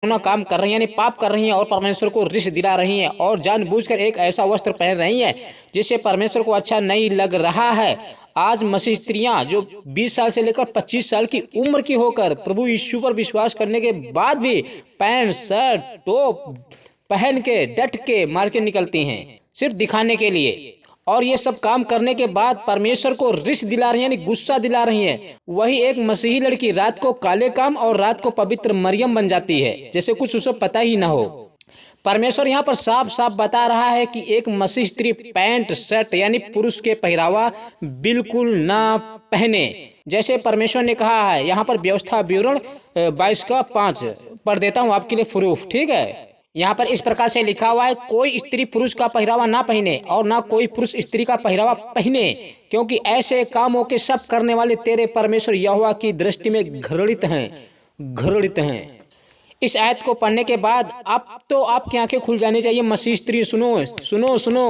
घिनौना काम कर रही हैं, यानी पाप कर रही हैं और परमेश्वर को रिश्त दिला रही हैं और जानबूझकर एक ऐसा वस्त्र पहन रही हैं जिससे परमेश्वर को अच्छा नहीं लग रहा है। आज मसीह स्त्रियां जो 20 साल से लेकर 25 साल की उम्र की होकर प्रभु यीशु पर विश्वास करने के बाद भी पैंट शर्ट टॉप पहन के डट के मार्केट निकलती हैं सिर्फ दिखाने के लिए, और ये सब काम करने के बाद परमेश्वर को रिश्त दिला रही है, यानी गुस्सा दिला रही है। वही एक मसीही लड़की रात को काले काम और रात को पवित्र मरियम बन जाती है जैसे कुछ उसे पता ही ना हो। परमेश्वर यहाँ पर साफ साफ बता रहा है कि एक मसीह स्त्री पैंट शर्ट यानी पुरुष के पहरावा बिल्कुल ना पहने। जैसे परमेश्वर ने कहा है, यहाँ पर व्यवस्था विवरण 22:5 पढ़ देता हूँ आपके लिए प्रूफ, ठीक है। यहाँ पर इस प्रकार से लिखा हुआ है, कोई स्त्री पुरुष का पहरावा ना पहने और ना कोई पुरुष स्त्री का पहरावा पहने, क्योंकि ऐसे कामों के सब करने वाले तेरे परमेश्वर यहोवा की दृष्टि में घृणित हैं, घृणित हैं। इस आयत को पढ़ने के बाद अब तो आपकी आंखें खुल जानी चाहिए। मसीह स्त्री सुनो सुनो सुनो,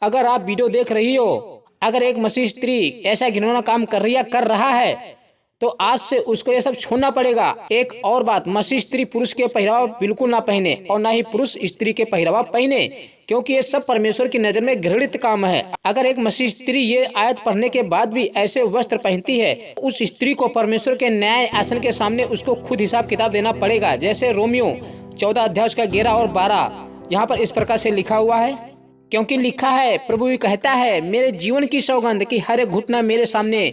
अगर आप वीडियो देख रही हो, अगर एक मसीह स्त्री ऐसा घिनौना काम कर रही है, कर रहा है, तो आज से उसको ये सब छोड़ना पड़ेगा। एक और बात, मसीह स्त्री पुरुष के पहरावा बिल्कुल ना पहने और ना ही पुरुष स्त्री के पहरावा पहने, क्योंकि ये सब परमेश्वर की नजर में घृणित काम है। अगर एक मसीह स्त्री ये आयत पढ़ने के बाद भी ऐसे वस्त्र पहनती है, उस स्त्री को परमेश्वर के न्याय आसन के सामने उसको खुद हिसाब किताब देना पड़ेगा। जैसे रोमियो 14:11 और 12 यहाँ पर इस प्रकार से लिखा हुआ है, क्योंकि लिखा है, प्रभु भी कहता है, मेरे जीवन की सौगंध कि हर एक घुटना मेरे सामने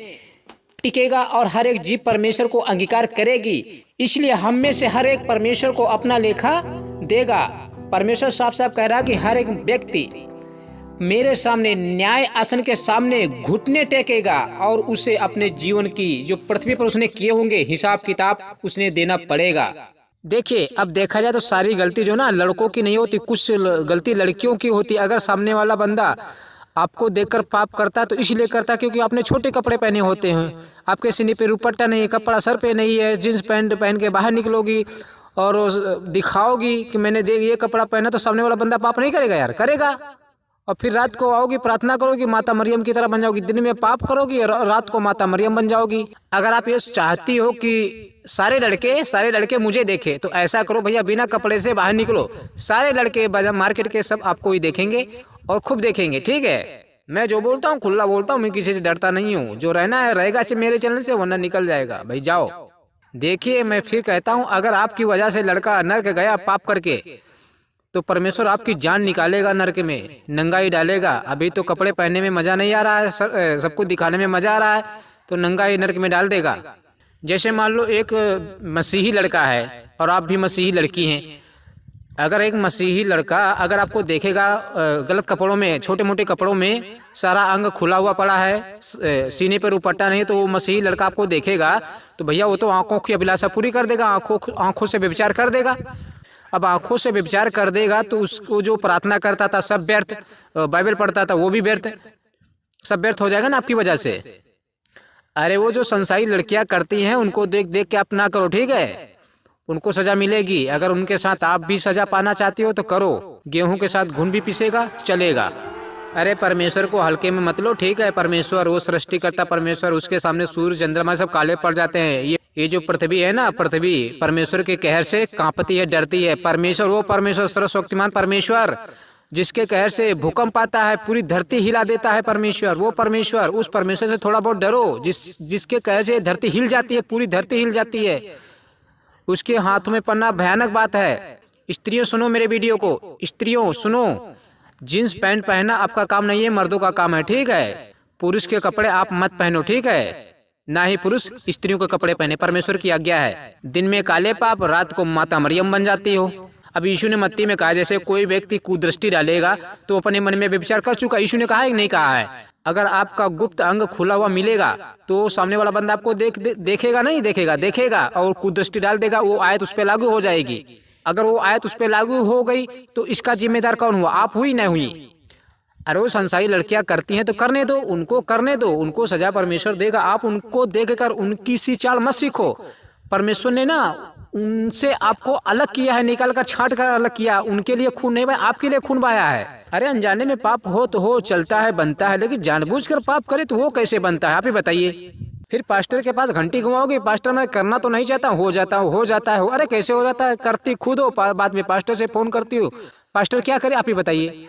टिकेगा और हर एक जीव परमेश्वर को अंगीकार करेगी, इसलिए हम में से हर एक परमेश्वर को अपना लेखा देगा। परमेश्वर साफ साफ कह रहा कि हर एक व्यक्ति मेरे सामने न्याय आसन के सामने घुटने टेकेगा और उसे अपने जीवन की जो पृथ्वी पर उसने किए होंगे हिसाब किताब उसने देना पड़ेगा। देखिए, अब देखा जाए तो सारी गलती जो ना लड़कों की नहीं होती, कुछ गलती लड़कियों की होती। अगर सामने वाला बंदा आपको देखकर पाप करता तो इसलिए करता क्योंकि आपने छोटे कपड़े पहने होते हैं, आपके सीने पे दुपट्टा नहीं है, कपड़ा सर पे नहीं है, जींस पैंट पहन के बाहर निकलोगी और दिखाओगी कि मैंने देख ये कपड़ा पहना, तो सामने वाला बंदा पाप नहीं करेगा यार, करेगा। और फिर रात को आओगी, प्रार्थना करोगी, माता मरियम की तरह बन जाओगी। दिन में पाप करोगी और रात को माता मरियम बन जाओगी। अगर आप ये चाहती हो कि सारे लड़के मुझे देखे, तो ऐसा करो भैया, बिना कपड़े से बाहर निकलो, सारे लड़के बाजार मार्केट के सब आपको ही देखेंगे और खूब देखेंगे, ठीक है। मैं जो बोलता हूँ खुला बोलता हूँ, मैं किसी से डरता नहीं हूँ। जो रहना है रहेगा से मेरे चैनल से, वरना निकल जाएगा भाई, जाओ। देखिए, मैं फिर कहता हूँ, अगर आपकी वजह से लड़का नर्क गया पाप करके, तो परमेश्वर आपकी जान निकालेगा, नर्क में नंगाई डालेगा। अभी तो कपड़े पहनने में मजा नहीं आ रहा है, सबको दिखाने में मजा आ रहा है, तो नंगाई नर्क में डाल देगा। जैसे मान लो एक मसीही लड़का है और आप भी मसीही लड़की हैं। अगर एक मसीही लड़का अगर आपको देखेगा गलत कपड़ों में, छोटे मोटे कपड़ों में, सारा अंग खुला हुआ पड़ा है, सीने पर दुपट्टा नहीं, तो वो मसीही लड़का आपको देखेगा तो भैया वो तो आंखों की अभिलाषा पूरी कर देगा, आंखों से व्यभिचार कर देगा। अब आंखों से व्यभिचार कर देगा तो उसको जो प्रार्थना करता था सब व्यर्थ, बाइबल पढ़ता था वो भी व्यर्थ, सब व्यर्थ हो जाएगा ना आपकी वजह से। अरे वो जो संसारी लड़कियां करती हैं उनको देख देख के आप ना करो, ठीक है, उनको सजा मिलेगी। अगर उनके साथ आप भी सजा पाना चाहती हो तो करो, गेहूं के साथ घुन भी पिसेगा, चलेगा। अरे परमेश्वर को हल्के में मत लो, ठीक है। परमेश्वर वो सृष्टिकर्ता परमेश्वर, उसके सामने सूर्य चंद्रमा सब काले पड़ जाते हैं। ये जो पृथ्वी है ना, पृथ्वी परमेश्वर के कहर से कांपती है, डरती है। परमेश्वर, वो परमेश्वर सर्वशक्तिमान परमेश्वर जिसके कहर से भूकंप आता है, पूरी धरती हिला देता है परमेश्वर, वो परमेश्वर, उस परमेश्वर से थोड़ा बहुत डरो, जिसके कहर से धरती हिल जाती है, पूरी धरती हिल जाती है। उसके हाथों में पड़ना भयानक बात है। स्त्रियों सुनो मेरे वीडियो को, स्त्रियों सुनो, जींस पैंट पहनना आपका काम नहीं है, मर्दों का काम है, ठीक है। पुरुष के कपड़े आप मत पहनो, ठीक है, ना ही पुरुष स्त्रियों के कपड़े पहने, परमेश्वर की आज्ञा है। दिन में काले पाप, रात को माता मरियम बन जाती हो। अब यीशु ने मत्ती में कहा, जैसे कोई व्यक्ति कुदृष्टि डालेगा तो अपने मन में व्यभिचार कर चुका। यीशु ने कहा है कि नहीं कहा है? अगर आपका गुप्त अंग खुला हुआ मिलेगा तो सामने वाला बंदा आपको देखेगा, नहीं देखेगा, देखेगा और कुदृष्टि डाल देगा, वो आयत उस पर लागू हो जाएगी। अगर वो आयत उस पर लागू हो गई तो इसका जिम्मेदार कौन हुआ? आप हुई, नहीं हुई? अरे वो संसारी लड़कियां करती हैं तो करने दो, उनको करने दो, उनको सजा परमेश्वर देगा। आप उनको देखकर उनकी सी चाल मत सीखो। परमेश्वर ने ना उनसे आपको अलग किया है, निकाल कर छांट कर अलग किया। उनके लिए खून नहीं बहाया, आपके लिए खून बहाया है। अरे अनजाने में पाप हो तो हो, चलता है, बनता है, लेकिन जानबूझकर पाप करे तो वो कैसे बनता है? आप ही बताइए। फिर पास्टर के पास घंटी घुमाओगे, पास्टर मैं करना तो नहीं चाहता, हो जाता है। अरे कैसे हो जाता है, करती खुद हो, बाद में पास्टर से फोन करती हो। पास्टर क्या करे आप ही बताइए।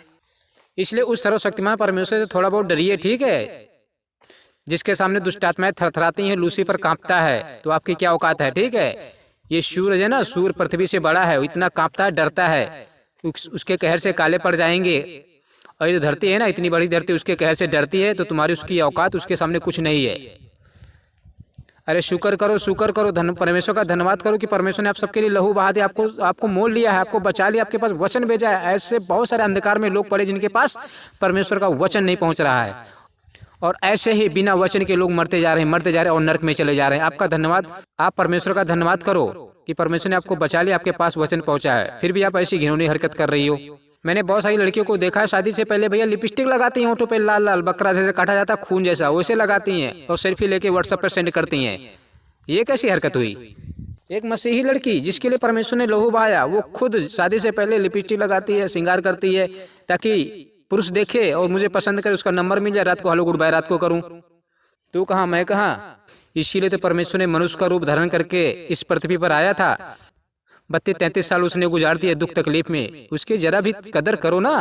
इसलिए उस सर्वशक्तिमान परमेश्वर से थोड़ा बहुत डरिए, ठीक है। जिसके सामने दुष्टात्माएं थरथराती हैं, लूसीफर कांपता है, तो आपकी क्या औकात है, ठीक है। ये सूर्य है ना, सूर्य पृथ्वी से बड़ा है, इतना कांपता है, डरता है, उसके कहर से काले पड़ जाएंगे। और ये धरती है ना, इतनी बड़ी धरती, उसके कहर से डरती है, तो तुम्हारी उसकी औकात उसके सामने कुछ नहीं है। अरे शुक्र करो, धन परमेश्वर का धन्यवाद करो कि परमेश्वर ने आप सबके लिए लहू बहा दिया, आपको मोल लिया है, आपको बचा लिया, आपके पास वचन भेजा है। ऐसे बहुत सारे अंधकार में लोग पड़े जिनके पास परमेश्वर का वचन नहीं पहुंच रहा है, और ऐसे ही बिना वचन के लोग मरते जा रहे हैं और नरक में चले जा रहे हैं। आपका धन्यवाद, आप परमेश्वर का धन्यवाद करो कि परमेश्वर ने आपको बचा लिया, आपके पास वचन पहुंचा है, फिर भी आप ऐसी घिनौनी हरकत कर रही हो। मैंने बहुत सारी लड़कियों को देखा है, शादी से पहले भैया लिपस्टिक लगाती हैं होठों पे, लाल लाल बकरा जैसे काटा जाता है खून जैसा, वैसे लगाती हैं और सेल्फी लेके व्हाट्सएप पर सेंड करती हैं। ये कैसी हरकत हुई। एक मसीही लड़की जिसके लिए परमेश्वर ने लहू बहाया, वो खुद शादी से पहले लिपस्टिक लगाती है, श्रृंगार करती है, ताकि पुरुष देखे और मुझे पसंद करे, उसका नंबर मिल जाए, रात को हेलो गुड बाय रात को करूं। तू कहाँ मैं कहाँ। इसीलिए तो परमेश्वर ने मनुष्य का रूप धारण करके इस पृथ्वी पर आया था। 32-33 साल उसने गुजार दिए दुख तकलीफ में, उसकी जरा भी कदर करो ना।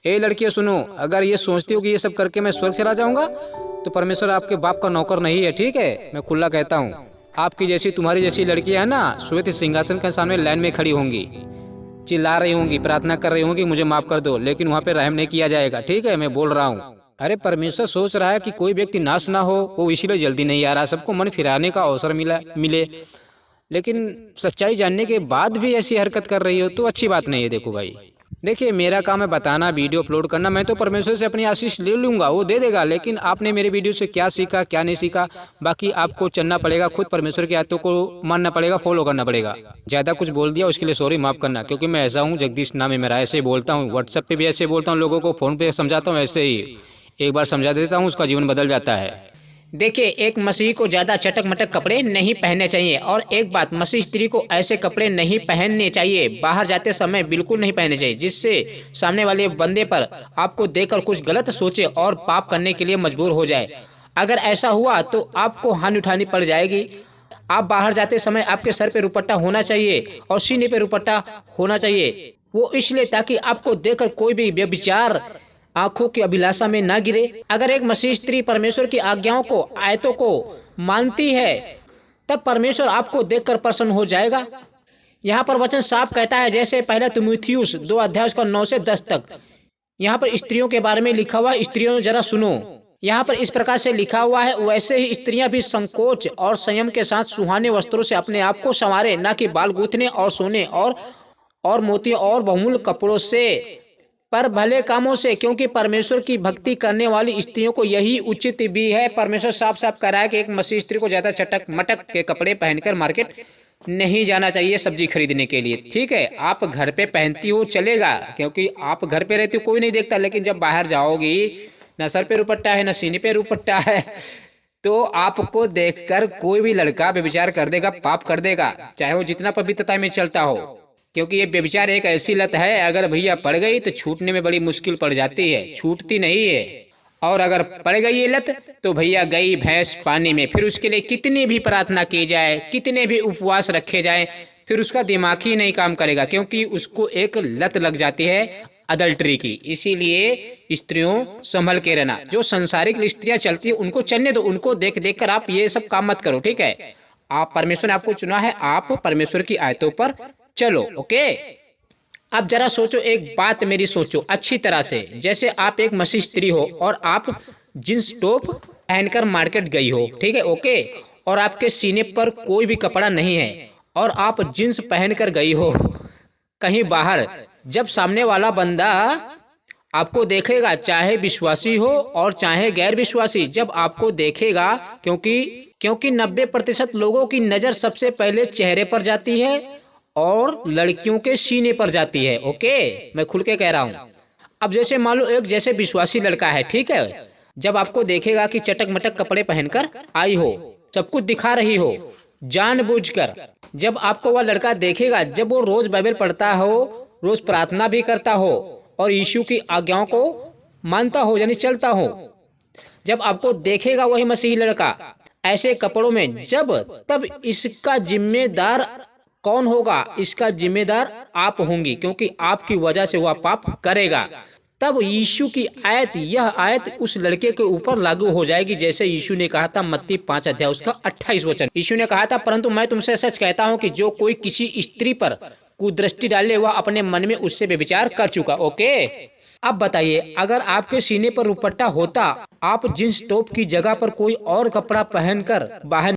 ए लड़कियां सुनो, अगर ये सोचती हो कि ये सब करके मैं स्वर्ग चला जाऊंगा, तो परमेश्वर आपके बाप का नौकर नहीं है, ठीक है। मैं खुला कहता हूँ, आपकी जैसी तुम्हारी जैसी लड़कियां है ना, श्वेत सिंहासन के सामने लाइन में खड़ी होंगी, चिल्ला रही होंगी, प्रार्थना कर रही होंगी मुझे माफ कर दो, लेकिन वहाँ पे रहम नहीं किया जाएगा, ठीक है। मैं बोल रहा हूँ। अरे परमेश्वर सोच रहा है कि कोई व्यक्ति नाश ना हो, वो इसीलिए जल्दी नहीं आ रहा, सबको मन फिराने का अवसर मिले, लेकिन सच्चाई जानने के बाद भी ऐसी हरकत कर रही हो तो अच्छी बात नहीं है। देखो भाई, देखिए मेरा काम है बताना, वीडियो अपलोड करना, मैं तो परमेश्वर से अपनी आशीष ले लूंगा, वो दे देगा, लेकिन आपने मेरे वीडियो से क्या सीखा क्या नहीं सीखा, बाकी आपको चलना पड़ेगा, खुद परमेश्वर की आयतों को मानना पड़ेगा, फॉलो करना पड़ेगा। ज़्यादा कुछ बोल दिया उसके लिए सॉरी, माफ़ करना, क्योंकि मैं ऐसा हूँ, जगदीश नाम है मेरा, ऐसे बोलता हूँ, व्हाट्सएप पे भी ऐसे बोलता हूँ लोगों को, फ़ोन पे समझाता हूँ ऐसे ही, एक बार समझा देता हूँ उसका जीवन बदल जाता है। देखिए, एक मसीही को ज़्यादा चटक मटक कपड़े नहीं पहनने चाहिए, और एक बात, मसीह स्त्री को ऐसे कपड़े नहीं पहनने चाहिए, बाहर जाते समय बिल्कुल नहीं पहनने चाहिए, जिससे सामने वाले बंदे पर आपको देखकर कुछ गलत सोचे और पाप करने के लिए मजबूर हो जाए। अगर ऐसा हुआ तो आपको हानि उठानी पड़ जाएगी। आप बाहर जाते समय आपके सर पे दुपट्टा होना चाहिए और सीने पे दुपट्टा होना चाहिए, वो इसलिए ताकि आपको देखकर कोई भी व्यभिचार आंखों की अभिलाषा में ना गिरे। अगर एक मसीह स्त्री परमेश्वर की आज्ञाओं को, आयतों को मानती है, तब परमेश्वर आपको देखकर प्रसन्न हो जाएगा। यहाँ पर वचन साफ कहता है, जैसे पहला तीमुथियुस 2 अध्याय उसका 9 से 10 तक, यहाँ पर स्त्रियों के बारे में लिखा हुआ है। स्त्रियों जरा सुनो, यहाँ पर इस प्रकार से लिखा हुआ है, वैसे ही स्त्रियां भी संकोच और संयम के साथ सुहाने वस्त्रों से अपने आप को संवारे, न कि बाल गूंथने और सोने और मोतियों और बहुमूल्य कपड़ों से, पर भले कामों से, क्योंकि परमेश्वर की भक्ति करने वाली स्त्रियों को यही उचित भी है। परमेश्वर साफ साफ कह रहा है कि एक मसीह स्त्री को ज्यादा चटक मटक के कपड़े पहनकर मार्केट नहीं जाना चाहिए सब्जी खरीदने के लिए, ठीक है। आप घर पे पहनती हो चलेगा, क्योंकि आप घर पे रहती हो कोई नहीं देखता, लेकिन जब बाहर जाओगी, न सर पे दुपट्टा है न सीने पे दुपट्टा है, तो आपको देखकर कोई भी लड़का व्यभिचार कर देगा, पाप कर देगा, चाहे वो जितना पवित्रता में चलता हो, क्योंकि ये व्यभिचार एक ऐसी लत है, अगर भैया पड़ गई तो छूटने में बड़ी मुश्किल पड़ जाती है, छूटती नहीं है। और अगर पड़ गई ये लत तो भैया गई भैंस पानी में, फिर उसके लिए कितनी भी प्रार्थना की जाए, कितने भी उपवास रखे जाए, फिर उसका दिमाग ही नहीं काम करेगा, क्योंकि उसको एक लत लग जाती है अडल्ट्री की। इसीलिए स्त्रियों संभल के रहना, जो संसारिक स्त्रियां चलती है उनको चलने दो, उनको देख देख कर आप ये सब काम मत करो, ठीक है। आप, परमेश्वर ने आपको चुना है, आप परमेश्वर की आयतों पर चलो, ओके। अब जरा सोचो, एक बात मेरी सोचो अच्छी तरह से, जैसे आप एक मसीह स्त्री हो और आप जींस टॉप पहनकर मार्केट गई हो, ठीक है, ओके, और आपके सीने पर कोई भी कपड़ा नहीं है और आप जींस पहनकर गई हो कहीं बाहर, जब सामने वाला बंदा आपको देखेगा, चाहे विश्वासी हो और चाहे गैर विश्वासी, जब आपको देखेगा, क्योंकि 90% लोगों की नजर सबसे पहले चेहरे पर जाती है और लड़कियों के सीने पर जाती है, ओके, मैं खुल के कह रहा हूं। अब जैसे मान लो एक जैसे विश्वासी लड़का है, ठीक है, जब आपको देखेगा कि चटक मटक कपड़े पहनकर आई हो, सब कुछ दिखा रही हो जानबूझकर, जब आपको वह लड़का देखेगा, जब वो रोज बाइबल पढ़ता हो, रोज प्रार्थना भी करता हो और यीशु की आज्ञाओं को मानता हो, यानी चलता हो, जब आपको देखेगा वही मसीही लड़का, ऐसे कपड़ों में जब तब इसका जिम्मेदार कौन होगा? इसका जिम्मेदार आप होंगी, क्योंकि आपकी वजह से वह पाप करेगा। तब यीशु की आयत, यह आयत उस लड़के के ऊपर लागू हो जाएगी, जैसे यीशु ने कहा था मत्ती 5 अध्याय उसका 28 वचन। यीशु ने कहा था, परंतु मैं तुमसे सच कहता हूं कि जो कोई किसी स्त्री पर कुदृष्टि डाले वह अपने मन में उससे व्यभिचार कर चुका। ओके, अब बताइए, अगर आपके सीने पर दुपट्टा होता, आप जींस टॉप की जगह पर कोई और कपड़ा पहनकर बाहर